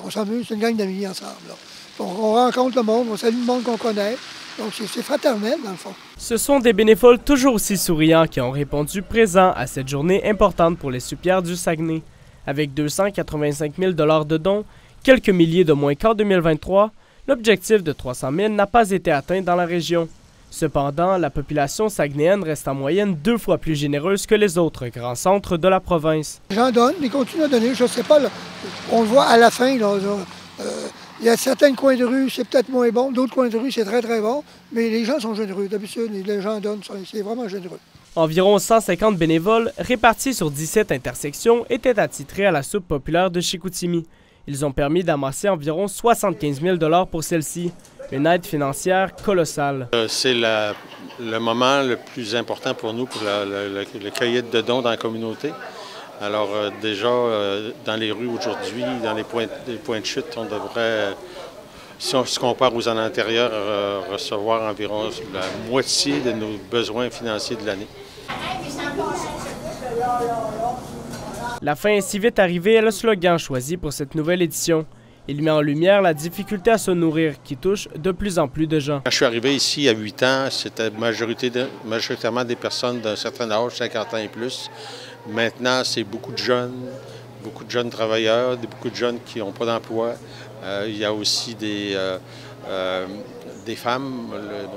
on s'amuse, c'est une gang d'amis ensemble. Là. On rencontre le monde, on salue le monde qu'on connaît. Donc, c'est fraternel, dans le fond. Ce sont des bénévoles toujours aussi souriants qui ont répondu présents à cette journée importante pour les soupières du Saguenay. Avec 285 000 $ de dons, quelques milliers de moins qu'en 2023, l'objectif de 300 000 n'a pas été atteint dans la région. Cependant, la population saguenayenne reste en moyenne 2 fois plus généreuse que les autres grands centres de la province. Les gens donnent, ils continuent à donner, je ne sais pas, là, on le voit à la fin, il y a certains coins de rue, c'est peut-être moins bon, d'autres coins de rue, c'est très très bon, mais les gens sont généreux. D'habitude, les gens donnent, c'est vraiment généreux. Environ 150 bénévoles, répartis sur 17 intersections, étaient attitrés à la soupe populaire de Chicoutimi. Ils ont permis d'amasser environ 75 000 $ pour celle-ci, une aide financière colossale. C'est le moment le plus important pour nous, pour le cueillette de dons dans la communauté. Alors déjà, dans les rues aujourd'hui, dans les points de chute, on devrait, si on se compare aux années antérieures, recevoir environ la moitié de nos besoins financiers de l'année. La fin est si vite arrivée est le slogan choisi pour cette nouvelle édition. Il met en lumière la difficulté à se nourrir qui touche de plus en plus de gens. Quand je suis arrivé ici à 8 ans, c'était majoritairement des personnes d'un certain âge, 50 ans et plus. Maintenant, c'est beaucoup de jeunes travailleurs, beaucoup de jeunes qui n'ont pas d'emploi. Il y a aussi des femmes.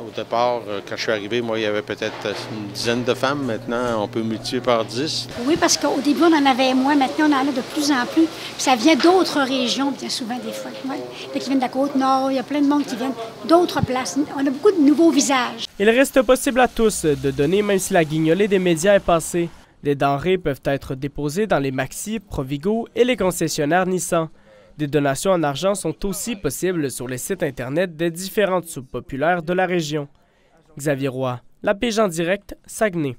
Au départ, quand je suis arrivé, moi, il y avait peut-être une dizaine de femmes. Maintenant, on peut multiplier par 10. Oui, parce qu'au début, on en avait moins. Maintenant, on en a de plus en plus. Puis ça vient d'autres régions, bien souvent, des fois. Ouais. Qui viennent de la Côte-Nord, il y a plein de monde qui viennent d'autres places. On a beaucoup de nouveaux visages. Il reste possible à tous de donner, même si la guignolée des médias est passée. Les denrées peuvent être déposées dans les Maxi, Provigo et les concessionnaires Nissan. Des donations en argent sont aussi possibles sur les sites Internet des différentes soupes populaires de la région. Xavier Roy, La Pige en direct, Saguenay.